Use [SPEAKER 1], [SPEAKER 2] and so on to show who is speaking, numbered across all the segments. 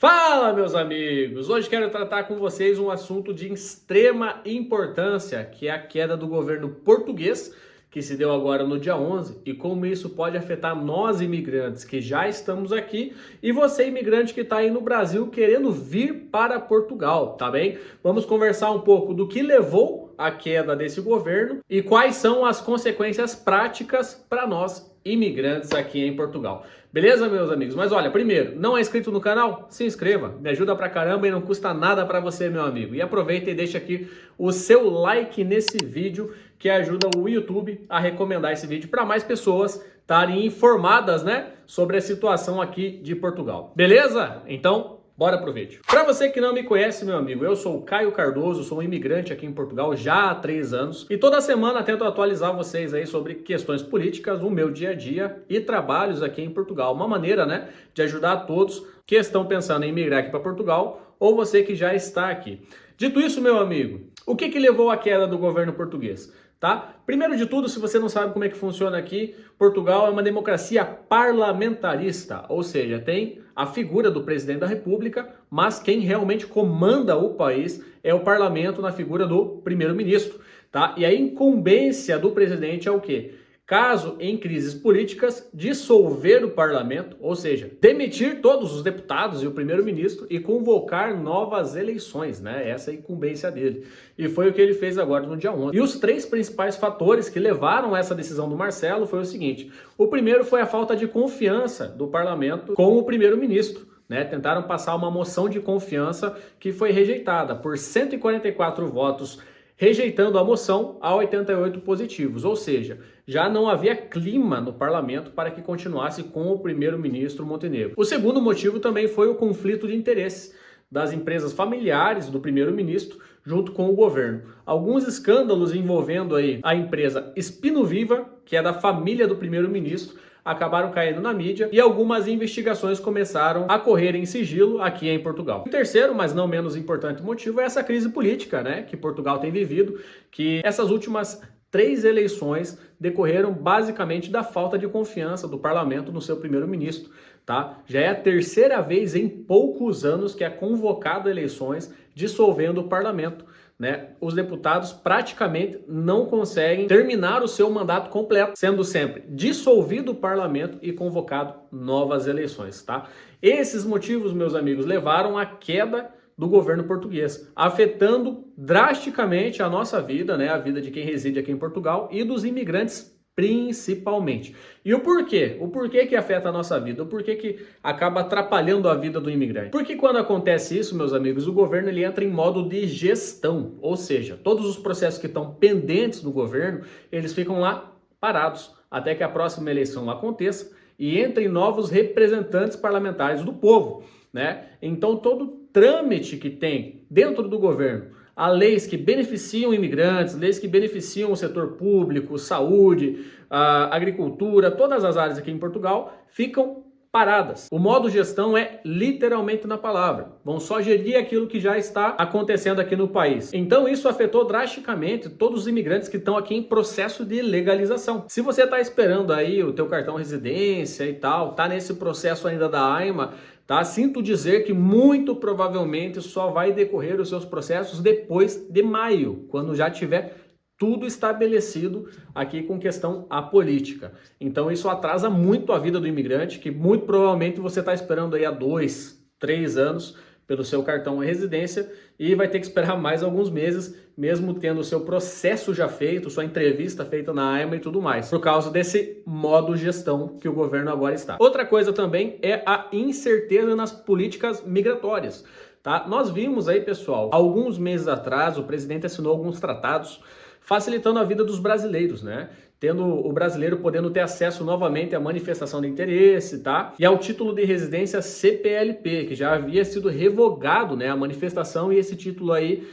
[SPEAKER 1] Fala, meus amigos! Hoje quero tratar com vocês um assunto de extrema importância, que é a queda do governo português, que se deu agora no dia 11, e como isso pode afetar nós imigrantes que já estamos aqui e você imigrante que está aí no Brasil querendo vir para Portugal, tá bem? Vamos conversar um pouco do que levou à queda desse governo e quais são as consequências práticas para nós imigrantes aqui em Portugal. Beleza, meus amigos? Mas olha, primeiro, não é inscrito no canal? Se inscreva, me ajuda pra caramba e não custa nada pra você, meu amigo. E aproveita e deixa aqui o seu like nesse vídeo, que ajuda o YouTube a recomendar esse vídeo para mais pessoas estarem informadas, né, sobre a situação aqui de Portugal. Beleza? Então, bora pro vídeo. Para você que não me conhece, meu amigo, eu sou o Caio Cardoso, sou um imigrante aqui em Portugal já há 3 anos e toda semana tento atualizar vocês aí sobre questões políticas, o meu dia a dia e trabalhos aqui em Portugal. Uma maneira, né, de ajudar a todos que estão pensando em migrar aqui para Portugal ou você que já está aqui. Dito isso, meu amigo, o que levou à queda do governo português? Tá? Primeiro de tudo, se você não sabe como é que funciona aqui, Portugal é uma democracia parlamentarista, ou seja, tem a figura do presidente da República, mas quem realmente comanda o país é o parlamento na figura do primeiro-ministro, tá? E a incumbência do presidente é o quê? Caso em crises políticas, dissolver o parlamento, ou seja, demitir todos os deputados e o primeiro-ministro e convocar novas eleições, né? Essa é a incumbência dele. E foi o que ele fez agora no dia 11. E os 3 principais fatores que levaram a essa decisão do Marcelo foi o seguinte: o primeiro foi a falta de confiança do parlamento com o primeiro-ministro. Né, tentaram passar uma moção de confiança que foi rejeitada por 144 votos, rejeitando a moção a 88 positivos, ou seja, já não havia clima no parlamento para que continuasse com o primeiro-ministro Montenegro. O segundo motivo também foi o conflito de interesses das empresas familiares do primeiro-ministro junto com o governo. Alguns escândalos envolvendo aí a empresa Espino Viva, que é da família do primeiro-ministro, acabaram caindo na mídia e algumas investigações começaram a correr em sigilo aqui em Portugal. O terceiro, mas não menos importante motivo é essa crise política, né, que Portugal tem vivido, que essas últimas 3 eleições decorreram basicamente da falta de confiança do parlamento no seu primeiro-ministro, tá? Já é a 3ª vez em poucos anos que é convocado eleições dissolvendo o parlamento. Né? Os deputados praticamente não conseguem terminar o seu mandato completo, sendo sempre dissolvido o parlamento e convocado novas eleições, tá? Esses motivos, meus amigos, levaram à queda do governo português, afetando drasticamente a nossa vida, né? A vida de quem reside aqui em Portugal e dos imigrantes principalmente. E o porquê? O porquê que afeta a nossa vida? O porquê que acaba atrapalhando a vida do imigrante? Porque quando acontece isso, meus amigos, o governo ele entra em modo de gestão, ou seja, todos os processos que estão pendentes do governo, eles ficam lá parados até que a próxima eleição aconteça e entrem novos representantes parlamentares do povo, né? Então todo trâmite que tem dentro do governo, há leis que beneficiam imigrantes, leis que beneficiam o setor público, saúde, a agricultura, todas as áreas aqui em Portugal ficam paradas. O modo gestão é literalmente na palavra. Vão só gerir aquilo que já está acontecendo aqui no país. Então isso afetou drasticamente todos os imigrantes que estão aqui em processo de legalização. Se você está esperando aí o teu cartão residência e tal, está nesse processo ainda da AIMA, tá? Sinto dizer que muito provavelmente só vai decorrer os seus processos depois de maio, quando já tiver tudo estabelecido aqui com questão à política. Então isso atrasa muito a vida do imigrante, que muito provavelmente você está esperando aí há 2, 3 anos pelo seu cartão de residência e vai ter que esperar mais alguns meses, mesmo tendo o seu processo já feito, sua entrevista feita na AIMA e tudo mais, por causa desse modo gestão que o governo agora está. Outra coisa também é a incerteza nas políticas migratórias, tá? Nós vimos aí, pessoal, alguns meses atrás o presidente assinou alguns tratados facilitando a vida dos brasileiros, né? Tendo o brasileiro podendo ter acesso novamente à manifestação de interesse, tá? E ao título de residência CPLP, que já havia sido revogado, né? A manifestação e esse título aí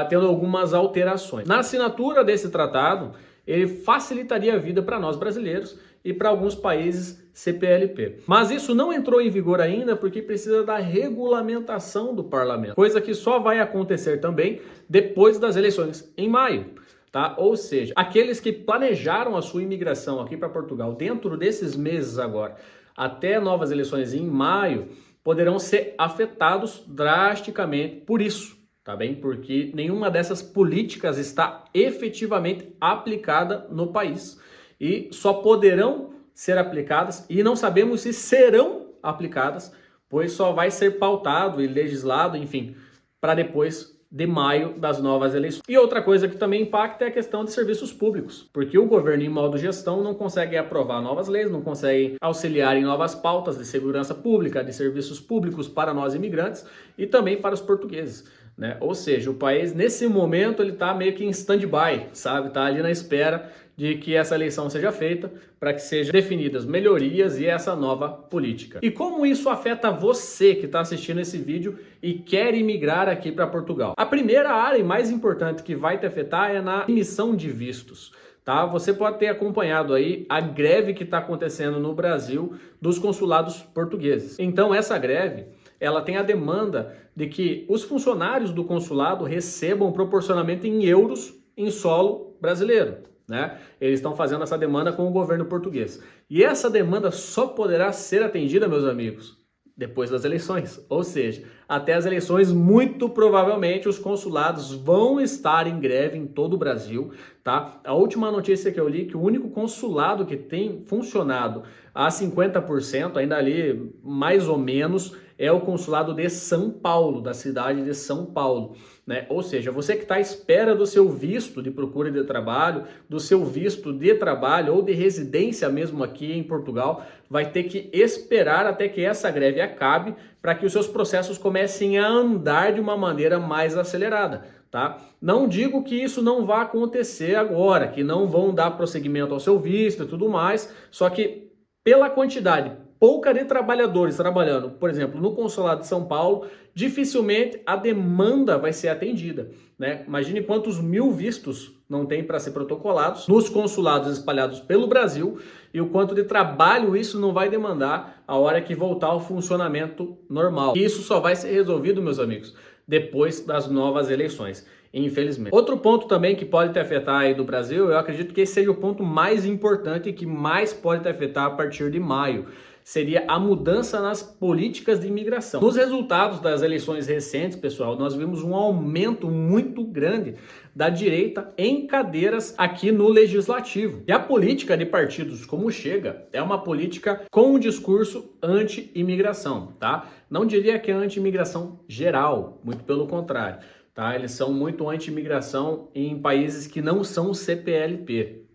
[SPEAKER 1] tendo algumas alterações. Na assinatura desse tratado, ele facilitaria a vida para nós brasileiros e para alguns países CPLP. Mas isso não entrou em vigor ainda porque precisa da regulamentação do parlamento, coisa que só vai acontecer também depois das eleições, em maio. Tá? Ou seja, aqueles que planejaram a sua imigração aqui para Portugal dentro desses meses agora, até novas eleições em maio, poderão ser afetados drasticamente por isso, tá bem? Porque nenhuma dessas políticas está efetivamente aplicada no país e só poderão ser aplicadas e não sabemos se serão aplicadas, pois só vai ser pautado e legislado, enfim, para depois de maio das novas eleições. E outra coisa que também impacta é a questão de serviços públicos, porque o governo em modo gestão não consegue aprovar novas leis, não consegue auxiliar em novas pautas de segurança pública, de serviços públicos para nós imigrantes e também para os portugueses, né? Ou seja, o país nesse momento ele está meio que em stand-by, sabe? Está ali na espera de que essa eleição seja feita para que sejam definidas melhorias e essa nova política. E como isso afeta você que está assistindo esse vídeo e quer imigrar aqui para Portugal? A primeira área e mais importante que vai te afetar é na emissão de vistos. Tá? Você pode ter acompanhado aí a greve que está acontecendo no Brasil dos consulados portugueses. Então essa greve, ela tem a demanda de que os funcionários do consulado recebam proporcionalmente em euros em solo brasileiro, né? Eles estão fazendo essa demanda com o governo português. E essa demanda só poderá ser atendida, meus amigos, depois das eleições. Ou seja, até as eleições, muito provavelmente, os consulados vão estar em greve em todo o Brasil, tá? A última notícia que eu li, que o único consulado que tem funcionado a 50%, ainda ali mais ou menos, é o consulado de São Paulo, da cidade de São Paulo, né? Ou seja, você que está à espera do seu visto de procura de trabalho, do seu visto de trabalho ou de residência mesmo aqui em Portugal, vai ter que esperar até que essa greve acabe para que os seus processos comecem a andar de uma maneira mais acelerada, tá? Não digo que isso não vai acontecer agora, que não vão dar prosseguimento ao seu visto e tudo mais, só que pela quantidade pouca de trabalhadores trabalhando, por exemplo, no consulado de São Paulo, dificilmente a demanda vai ser atendida, né? Imagine quantos mil vistos não tem para ser protocolados nos consulados espalhados pelo Brasil e o quanto de trabalho isso não vai demandar a hora que voltar ao funcionamento normal. E isso só vai ser resolvido, meus amigos, depois das novas eleições, infelizmente. Outro ponto também que pode te afetar aí do Brasil, eu acredito que esse seja o ponto mais importante e que mais pode te afetar a partir de maio, seria a mudança nas políticas de imigração. Nos resultados das eleições recentes, pessoal, nós vimos um aumento muito grande da direita em cadeiras aqui no Legislativo. E a política de partidos como o Chega é uma política com um discurso anti-imigração, tá? Não diria que é anti-imigração geral, muito pelo contrário, tá? Eles são muito anti-imigração em países que não são CPLP,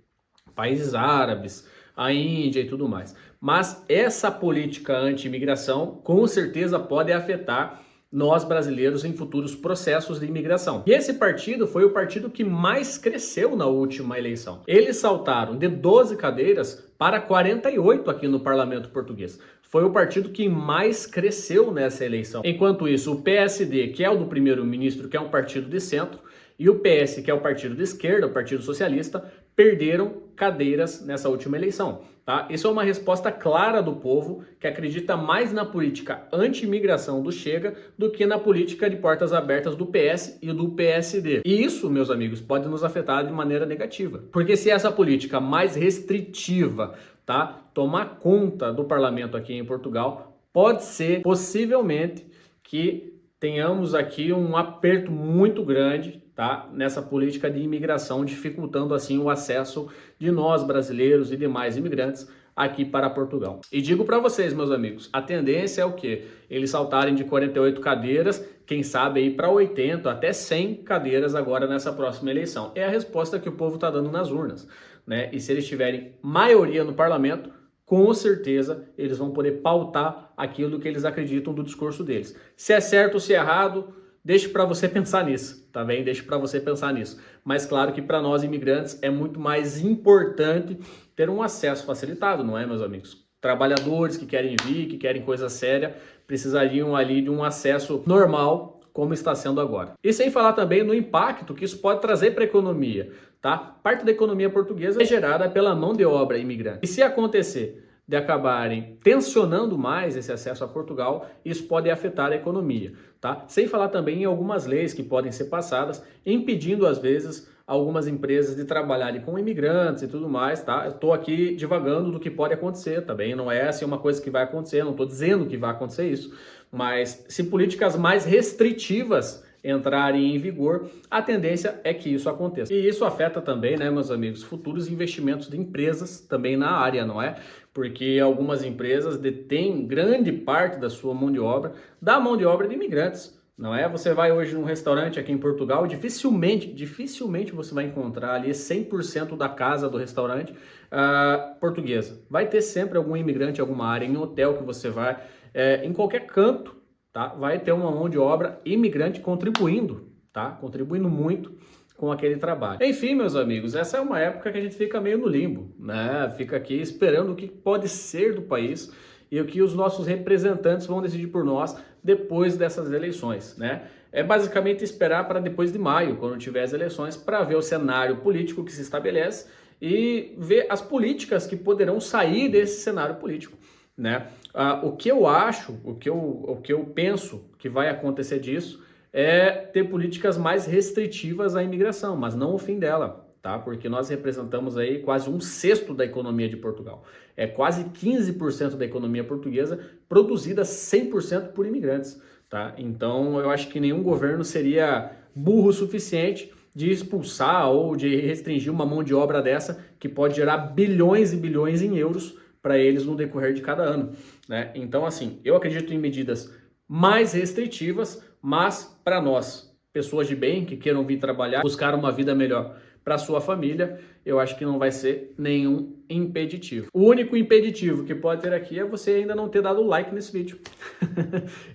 [SPEAKER 1] países árabes, a Índia e tudo mais. Mas essa política anti-imigração com certeza pode afetar nós brasileiros em futuros processos de imigração. E esse partido foi o partido que mais cresceu na última eleição. Eles saltaram de 12 cadeiras para 48 aqui no parlamento português. Foi o partido que mais cresceu nessa eleição. Enquanto isso, o PSD, que é o do primeiro-ministro, que é um partido de centro, e o PS, que é o partido de esquerda, o Partido Socialista, perderam cadeiras nessa última eleição, tá? Isso é uma resposta clara do povo que acredita mais na política anti-imigração do Chega do que na política de portas abertas do PS e do PSD. E isso, meus amigos, pode nos afetar de maneira negativa, porque se essa política mais restritiva, tá, tomar conta do parlamento aqui em Portugal, pode ser possivelmente que tenhamos aqui um aperto muito grande, tá, nessa política de imigração, dificultando assim o acesso de nós brasileiros e demais imigrantes aqui para Portugal. E digo para vocês, meus amigos, a tendência é o quê? Eles saltarem de 48 cadeiras, quem sabe aí para 80, até 100 cadeiras agora nessa próxima eleição. É a resposta que o povo está dando nas urnas, né? E se eles tiverem maioria no parlamento, com certeza eles vão poder pautar aquilo que eles acreditam do discurso deles. Se é certo ou se é errado, deixe para você pensar nisso, tá bem? Deixe para você pensar nisso. Mas claro que para nós imigrantes é muito mais importante ter um acesso facilitado, não é, meus amigos? Trabalhadores que querem vir, que querem coisa séria, precisariam ali de um acesso normal, como está sendo agora. E sem falar também no impacto que isso pode trazer para a economia, tá? Parte da economia portuguesa é gerada pela mão de obra imigrante. E se acontecer de acabarem tensionando mais esse acesso a Portugal, isso pode afetar a economia, tá? Sem falar também em algumas leis que podem ser passadas, impedindo às vezes algumas empresas de trabalharem com imigrantes e tudo mais, tá? Eu estou aqui divagando do que pode acontecer, tá bem? Não é assim uma coisa que vai acontecer, não estou dizendo que vai acontecer isso, mas se políticas mais restritivas entrarem em vigor, a tendência é que isso aconteça. E isso afeta também, né, meus amigos, futuros investimentos de empresas também na área, não é? Porque algumas empresas detêm grande parte da sua mão de obra, da mão de obra de imigrantes. Não é? Você vai hoje num restaurante aqui em Portugal, dificilmente você vai encontrar ali 100% da casa do restaurante portuguesa. Vai ter sempre algum imigrante em alguma área, em hotel que você vai, em qualquer canto, tá? Vai ter uma mão de obra imigrante contribuindo, tá? Contribuindo muito com aquele trabalho. Enfim, meus amigos, essa é uma época que a gente fica meio no limbo, né? Fica aqui esperando o que pode ser do país e o que os nossos representantes vão decidir por nós depois dessas eleições, né? É basicamente esperar para depois de maio, quando tiver as eleições, para ver o cenário político que se estabelece e ver as políticas que poderão sair desse cenário político, né? O que eu acho, o que eu penso que vai acontecer disso é ter políticas mais restritivas à imigração, mas não o fim dela, tá? Porque nós representamos aí quase 1/6 da economia de Portugal. É quase 15% da economia portuguesa produzida 100% por imigrantes, tá? Então, eu acho que nenhum governo seria burro o suficiente de expulsar ou de restringir uma mão de obra dessa que pode gerar bilhões e bilhões em euros para eles no decorrer de cada ano, né? Então, assim, eu acredito em medidas mais restritivas, mas para nós, pessoas de bem que queiram vir trabalhar, buscar uma vida melhor para sua família, eu acho que não vai ser nenhum impeditivo. O único impeditivo que pode ter aqui é você ainda não ter dado like nesse vídeo.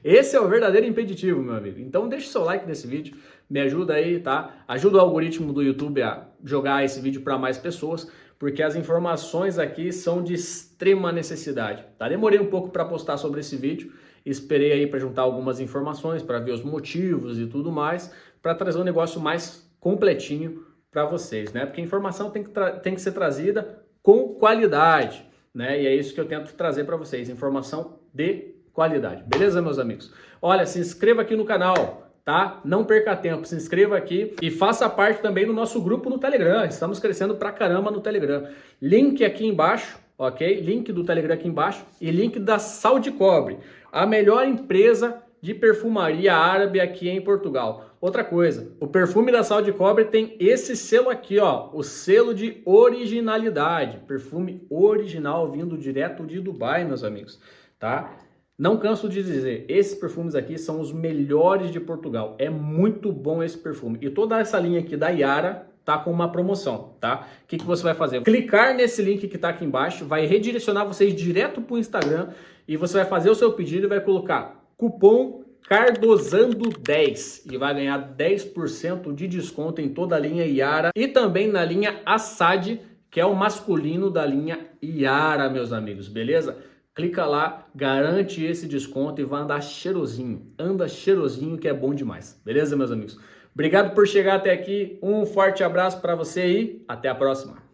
[SPEAKER 1] Esse é o verdadeiro impeditivo, meu amigo. Então deixa o seu like nesse vídeo, me ajuda aí, tá? Ajuda o algoritmo do YouTube a jogar esse vídeo para mais pessoas, porque as informações aqui são de extrema necessidade, tá? Demorei um pouco para postar sobre esse vídeo, esperei aí para juntar algumas informações, para ver os motivos e tudo mais, para trazer um negócio mais completinho para vocês, né? Porque a informação tem que ser trazida com qualidade, né? E é isso que eu tento trazer para vocês, informação de qualidade. Beleza, meus amigos? Olha, se inscreva aqui no canal, tá? Não perca tempo, se inscreva aqui e faça parte também do nosso grupo no Telegram. Estamos crescendo pra caramba no Telegram. Link aqui embaixo, ok? Link do Telegram aqui embaixo e link da Sal de Cobre, a melhor empresa de perfumaria árabe aqui em Portugal. Outra coisa, o perfume da Sal de Cobre tem esse selo aqui, ó, o selo de originalidade, perfume original vindo direto de Dubai, meus amigos, tá? Não canso de dizer, esses perfumes aqui são os melhores de Portugal. É muito bom esse perfume. E toda essa linha aqui da Yara tá com uma promoção, tá? O que você vai fazer? Clicar nesse link que tá aqui embaixo, vai redirecionar vocês direto pro Instagram e você vai fazer o seu pedido e vai colocar cupom Cardosando10 e vai ganhar 10% de desconto em toda a linha Yara e também na linha Assad, que é o masculino da linha Yara, meus amigos, beleza? Clica lá, garante esse desconto e vai andar cheirosinho. Anda cheirosinho que é bom demais. Beleza, meus amigos? Obrigado por chegar até aqui. Um forte abraço para você e até a próxima.